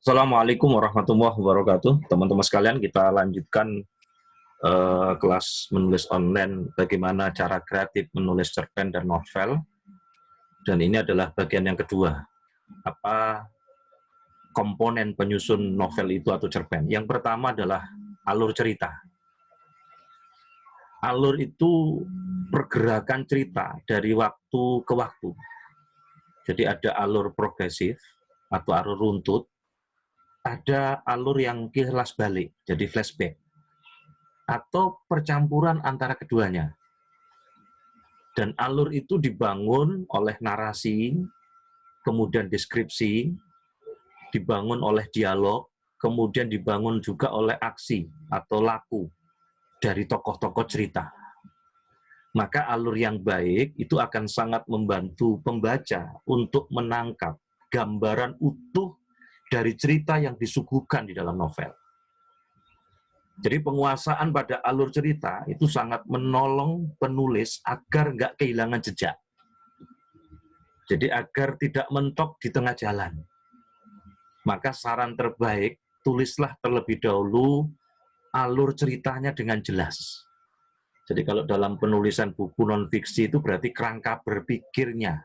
Assalamualaikum warahmatullahi wabarakatuh. Teman-teman sekalian, kita lanjutkan kelas menulis online bagaimana cara kreatif menulis cerpen dan novel. Dan ini adalah bagian yang kedua. Apa komponen penyusun novel itu atau cerpen? Yang pertama adalah alur cerita. Alur itu pergerakan cerita dari waktu ke waktu. Jadi ada alur progresif atau alur runtut, ada alur yang kilas balik, jadi flashback, atau percampuran antara keduanya. Dan alur itu dibangun oleh narasi, kemudian deskripsi, dibangun oleh dialog, kemudian dibangun juga oleh aksi atau laku dari tokoh-tokoh cerita. Maka alur yang baik itu akan sangat membantu pembaca untuk menangkap gambaran utuh dari cerita yang disuguhkan di dalam novel. Jadi penguasaan pada alur cerita itu sangat menolong penulis agar nggak kehilangan jejak. Jadi agar tidak mentok di tengah jalan. Maka saran terbaik, tulislah terlebih dahulu alur ceritanya dengan jelas. Jadi kalau dalam penulisan buku non-fiksi itu berarti kerangka berpikirnya.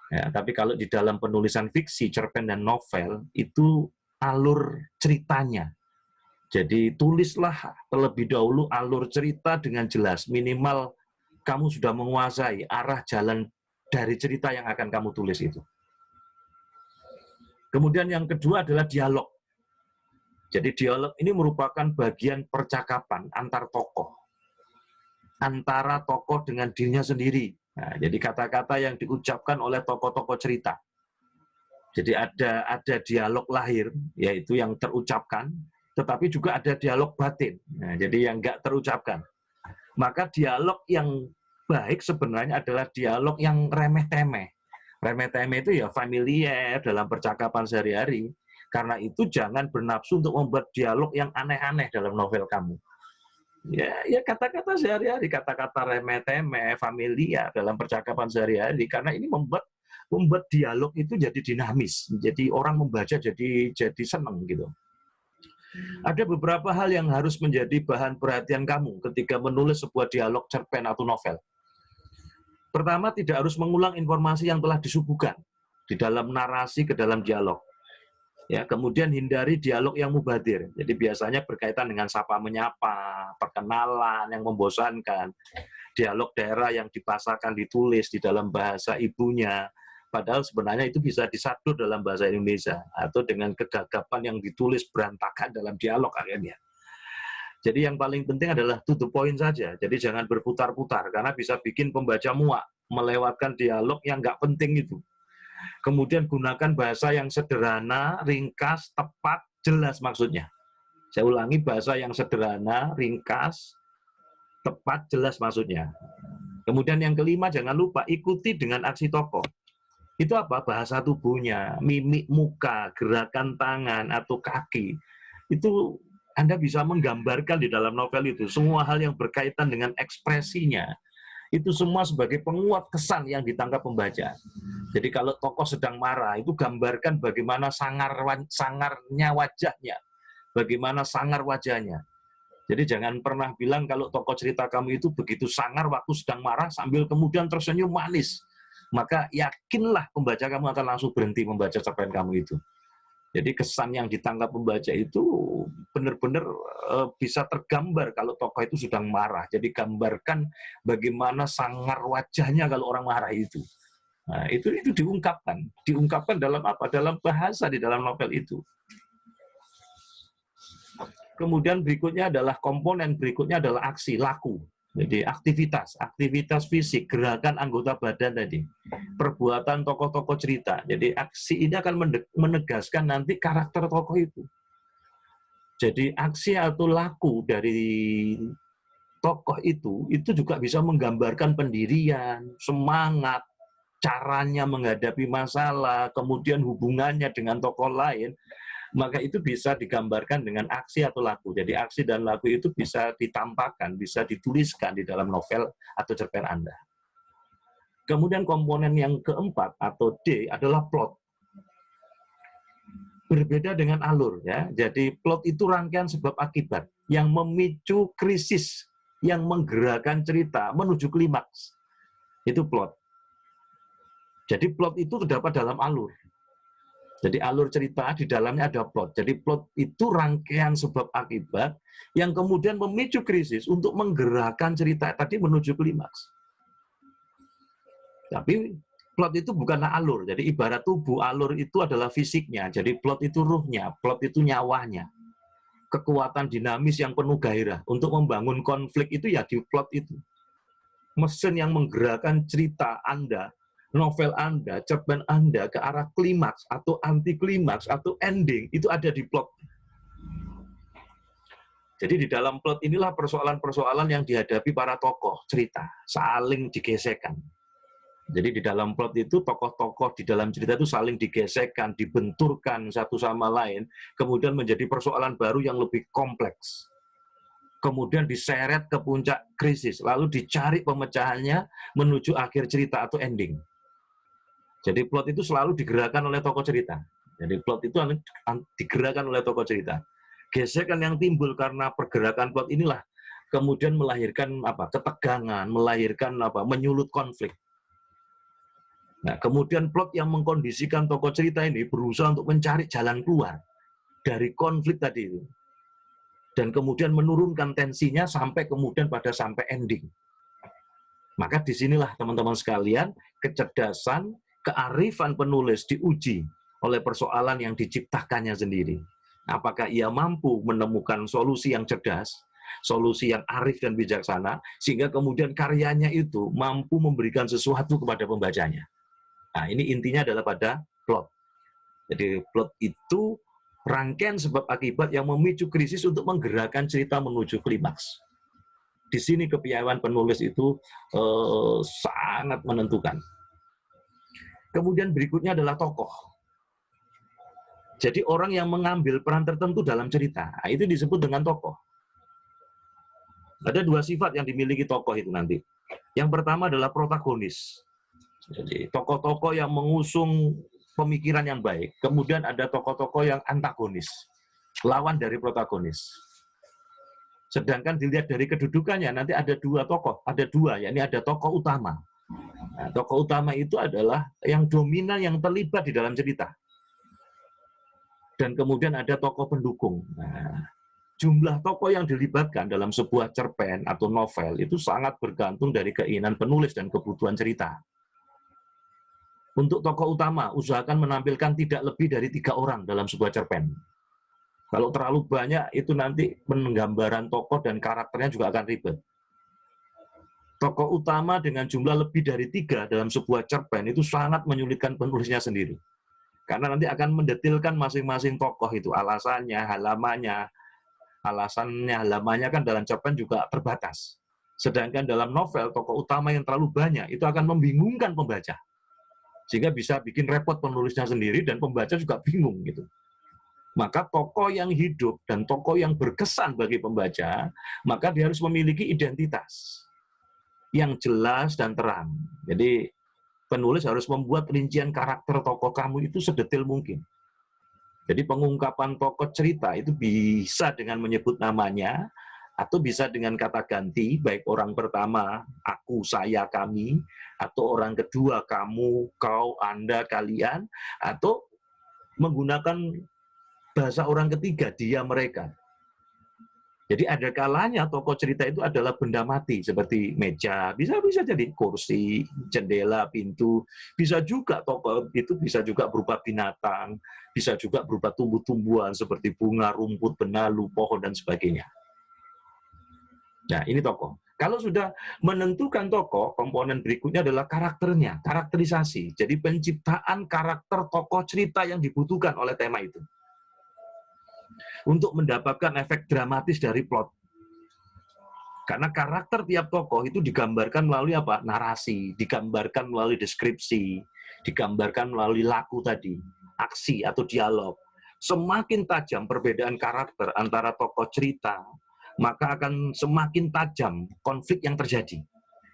Ya, tapi kalau di dalam penulisan fiksi, cerpen dan novel, itu alur ceritanya. Jadi tulislah terlebih dahulu alur cerita dengan jelas. Minimal kamu sudah menguasai arah jalan dari cerita yang akan kamu tulis itu. Kemudian yang kedua adalah dialog. Jadi dialog ini merupakan bagian percakapan antar tokoh. Antara tokoh dengan dirinya sendiri. Nah, jadi kata-kata yang diucapkan oleh tokoh-tokoh cerita. Jadi ada dialog lahir, yaitu yang terucapkan, tetapi juga ada dialog batin. Nah, jadi yang nggak terucapkan. Maka dialog yang baik sebenarnya adalah dialog yang remeh-temeh. Remeh-temeh itu ya familiar dalam percakapan sehari-hari. Karena itu jangan bernafsu untuk membuat dialog yang aneh-aneh dalam novel kamu. Ya kata-kata sehari-hari, kata-kata remeh-temeh, familiar dalam percakapan sehari-hari, karena ini membuat dialog itu jadi dinamis, jadi orang membaca jadi senang gitu. Ada beberapa hal yang harus menjadi bahan perhatian kamu ketika menulis sebuah dialog cerpen atau novel. Pertama, tidak harus mengulang informasi yang telah disuguhkan di dalam narasi ke dalam dialog. Ya, kemudian hindari dialog yang mubadir. Jadi biasanya berkaitan dengan sapa menyapa, perkenalan yang membosankan, dialog daerah yang dipasarkan ditulis di dalam bahasa ibunya. Padahal sebenarnya itu bisa disadur dalam bahasa Indonesia atau dengan kegagapan yang ditulis berantakan dalam dialog akhirnya. Jadi yang paling penting adalah to the point saja. Jadi jangan berputar-putar karena bisa bikin pembaca muak melewatkan dialog yang nggak penting itu. Kemudian gunakan bahasa yang sederhana, ringkas, tepat, jelas maksudnya. Saya ulangi, bahasa yang sederhana, ringkas, tepat, jelas maksudnya. Kemudian yang kelima, jangan lupa ikuti dengan aksi tokoh. Itu apa? Bahasa tubuhnya, mimik muka, gerakan tangan atau kaki. Itu Anda bisa menggambarkan di dalam novel itu. Semua hal yang berkaitan dengan ekspresinya. Itu semua sebagai penguat kesan yang ditangkap pembaca. Jadi kalau tokoh sedang marah, itu gambarkan bagaimana sangarnya wajahnya, bagaimana sangar wajahnya. Jadi jangan pernah bilang kalau tokoh cerita kamu itu begitu sangar waktu sedang marah sambil kemudian tersenyum manis. Maka yakinlah pembaca kamu akan langsung berhenti membaca cerpen kamu itu. Jadi kesan yang ditangkap pembaca itu benar-benar bisa tergambar kalau tokoh itu sedang marah. Jadi gambarkan bagaimana sangar wajahnya kalau orang marah itu. Nah, itu diungkapkan dalam apa? Dalam bahasa di dalam novel itu. Kemudian berikutnya adalah komponen berikutnya adalah aksi, laku. Jadi aktivitas fisik, gerakan anggota badan tadi, perbuatan tokoh-tokoh cerita. Jadi aksi ini akan menegaskan nanti karakter tokoh itu. Jadi aksi atau laku dari tokoh itu juga bisa menggambarkan pendirian, semangat, caranya menghadapi masalah, kemudian hubungannya dengan tokoh lain. Maka itu bisa digambarkan dengan aksi atau laku. Jadi aksi dan laku itu bisa ditampakkan, bisa dituliskan di dalam novel atau cerpen Anda. Kemudian komponen yang keempat atau D adalah plot. Berbeda dengan alur ya. Jadi plot itu rangkaian sebab akibat yang memicu krisis, yang menggerakkan cerita menuju klimaks. Itu plot. Jadi plot itu terdapat dalam alur. Jadi alur cerita di dalamnya ada plot. Jadi plot itu rangkaian sebab akibat yang kemudian memicu krisis untuk menggerakkan cerita tadi menuju klimaks. Tapi plot itu bukanlah alur. Jadi ibarat tubuh, alur itu adalah fisiknya. Jadi plot itu ruhnya, plot itu nyawanya. Kekuatan dinamis yang penuh gairah. Untuk membangun konflik itu ya di plot itu. Mesin yang menggerakkan cerita Anda, novel Anda, cerpen Anda ke arah klimaks atau anti klimaks atau ending itu ada di plot. Jadi di dalam plot inilah persoalan-persoalan yang dihadapi para tokoh cerita, saling digesekkan. Jadi di dalam plot itu tokoh-tokoh di dalam cerita itu saling digesekkan, dibenturkan satu sama lain, kemudian menjadi persoalan baru yang lebih kompleks. Kemudian diseret ke puncak krisis, lalu dicari pemecahannya menuju akhir cerita atau ending. Jadi plot itu selalu digerakkan oleh tokoh cerita. Jadi plot itu digerakkan oleh tokoh cerita. Gesekan yang timbul karena pergerakan plot inilah kemudian melahirkan ketegangan, melahirkan menyulut konflik. Nah, kemudian plot yang mengkondisikan tokoh cerita ini berusaha untuk mencari jalan keluar dari konflik tadi itu. Dan kemudian menurunkan tensinya sampai kemudian sampai ending. Maka disinilah teman-teman sekalian, kecerdasan, kearifan penulis diuji oleh persoalan yang diciptakannya sendiri. Apakah ia mampu menemukan solusi yang cerdas, solusi yang arif dan bijaksana, sehingga kemudian karyanya itu mampu memberikan sesuatu kepada pembacanya. Nah, ini intinya adalah pada plot. Jadi plot itu rangkaian sebab akibat yang memicu krisis untuk menggerakkan cerita menuju klimaks. Di sini kepiawaian penulis itu sangat menentukan. Kemudian berikutnya adalah tokoh. Jadi orang yang mengambil peran tertentu dalam cerita, itu disebut dengan tokoh. Ada dua sifat yang dimiliki tokoh itu nanti. Yang pertama adalah protagonis. Jadi tokoh-tokoh yang mengusung pemikiran yang baik. Kemudian ada tokoh-tokoh yang antagonis, lawan dari protagonis. Sedangkan dilihat dari kedudukannya, nanti ada dua tokoh, yakni ada tokoh utama. Nah, tokoh utama itu adalah yang dominan, yang terlibat di dalam cerita. Dan kemudian ada tokoh pendukung. Nah, jumlah tokoh yang dilibatkan dalam sebuah cerpen atau novel itu sangat bergantung dari keinginan penulis dan kebutuhan cerita. Untuk tokoh utama, usahakan menampilkan tidak lebih dari 3 orang dalam sebuah cerpen. Kalau terlalu banyak, itu nanti penggambaran tokoh dan karakternya juga akan ribet. Tokoh utama dengan jumlah lebih dari 3 dalam sebuah cerpen itu sangat menyulitkan penulisnya sendiri. Karena nanti akan mendetilkan masing-masing tokoh itu, alasannya, halamannya kan dalam cerpen juga terbatas. Sedangkan dalam novel, tokoh utama yang terlalu banyak, itu akan membingungkan pembaca. Sehingga bisa bikin repot penulisnya sendiri dan pembaca juga bingung gitu. Maka tokoh yang hidup dan tokoh yang berkesan bagi pembaca, maka dia harus memiliki identitas yang jelas dan terang. Jadi penulis harus membuat rincian karakter tokoh kamu itu sedetil mungkin. Jadi pengungkapan tokoh cerita itu bisa dengan menyebut namanya, atau bisa dengan kata ganti, baik orang pertama, aku, saya, kami, atau orang kedua, kamu, kau, anda, kalian, atau menggunakan bahasa orang ketiga, dia, mereka. Jadi ada kalanya tokoh cerita itu adalah benda mati, seperti meja, bisa jadi kursi, jendela, pintu, bisa juga tokoh itu bisa juga berupa binatang, bisa juga berupa tumbuh-tumbuhan seperti bunga, rumput, benalu, pohon, dan sebagainya. Nah, ini tokoh. Kalau sudah menentukan tokoh, komponen berikutnya adalah karakternya, karakterisasi. Jadi penciptaan karakter tokoh cerita yang dibutuhkan oleh tema itu. Untuk mendapatkan efek dramatis dari plot. Karena karakter tiap tokoh itu digambarkan melalui narasi, digambarkan melalui deskripsi, digambarkan melalui laku tadi, aksi atau dialog. Semakin tajam perbedaan karakter antara tokoh cerita, maka akan semakin tajam konflik yang terjadi.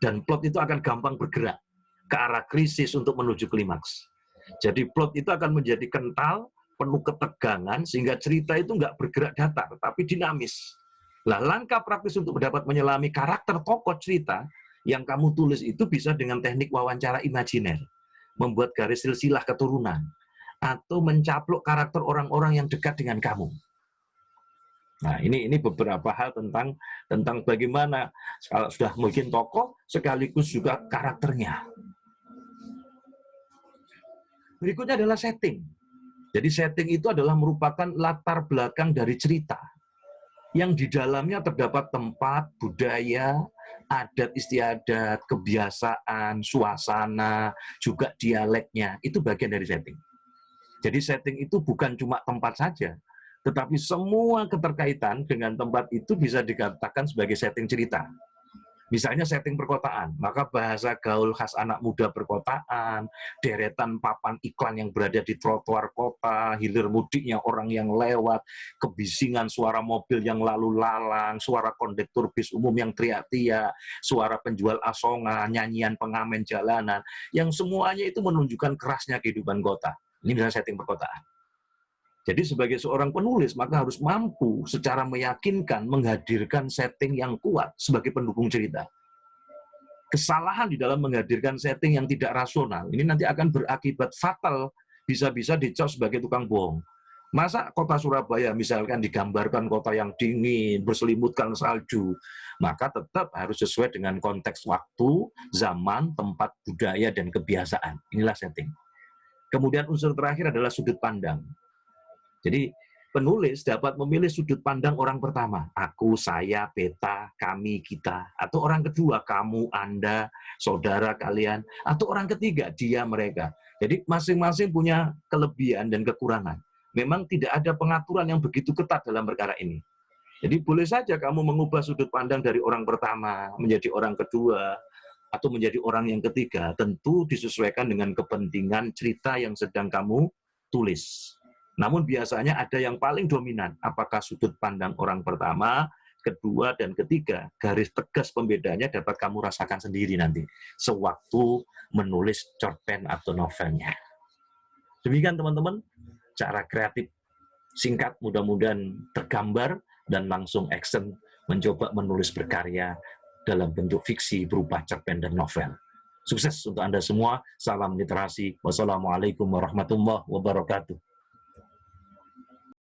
Dan plot itu akan gampang bergerak ke arah krisis untuk menuju klimaks. Jadi plot itu akan menjadi kental, penuh ketegangan, sehingga cerita itu nggak bergerak datar, tapi dinamis. Nah, langkah praktis untuk dapat menyelami karakter tokoh cerita yang kamu tulis itu bisa dengan teknik wawancara imajiner, membuat garis silsilah keturunan, atau mencaplok karakter orang-orang yang dekat dengan kamu. Nah, ini beberapa hal tentang bagaimana kalau sudah mungkin tokoh sekaligus juga karakternya. Berikutnya adalah setting. Jadi setting itu adalah merupakan latar belakang dari cerita yang di dalamnya terdapat tempat, budaya, adat istiadat, kebiasaan, suasana, juga dialeknya. Itu bagian dari setting. Jadi setting itu bukan cuma tempat saja, tetapi semua keterkaitan dengan tempat itu bisa dikatakan sebagai setting cerita. Misalnya setting perkotaan, maka bahasa gaul khas anak muda perkotaan, deretan papan iklan yang berada di trotoar kota, hilir mudiknya orang yang lewat, kebisingan suara mobil yang lalu lalang, suara kondektur bis umum yang teriak-teriak, suara penjual asongan, nyanyian pengamen jalanan, yang semuanya itu menunjukkan kerasnya kehidupan kota. Ini misalnya setting perkotaan. Jadi sebagai seorang penulis, maka harus mampu secara meyakinkan menghadirkan setting yang kuat sebagai pendukung cerita. Kesalahan di dalam menghadirkan setting yang tidak rasional, ini nanti akan berakibat fatal, bisa-bisa dicap sebagai tukang bohong. Masa kota Surabaya misalkan digambarkan kota yang dingin, berselimutkan salju, maka tetap harus sesuai dengan konteks waktu, zaman, tempat, budaya, dan kebiasaan. Inilah setting. Kemudian unsur terakhir adalah sudut pandang. Jadi penulis dapat memilih sudut pandang orang pertama, aku, saya, beta, kami, kita, atau orang kedua, kamu, Anda, saudara kalian, atau orang ketiga, dia, mereka. Jadi masing-masing punya kelebihan dan kekurangan. Memang tidak ada pengaturan yang begitu ketat dalam perkara ini. Jadi boleh saja kamu mengubah sudut pandang dari orang pertama menjadi orang kedua, atau menjadi orang yang ketiga, tentu disesuaikan dengan kepentingan cerita yang sedang kamu tulis. Namun biasanya ada yang paling dominan, apakah sudut pandang orang pertama, kedua, dan ketiga. Garis tegas pembedanya dapat kamu rasakan sendiri nanti, sewaktu menulis cerpen atau novelnya. Demikian teman-teman, cara kreatif singkat, mudah-mudahan tergambar, dan langsung action mencoba menulis berkarya dalam bentuk fiksi berupa cerpen dan novel. Sukses untuk Anda semua, salam literasi, wassalamualaikum warahmatullahi wabarakatuh.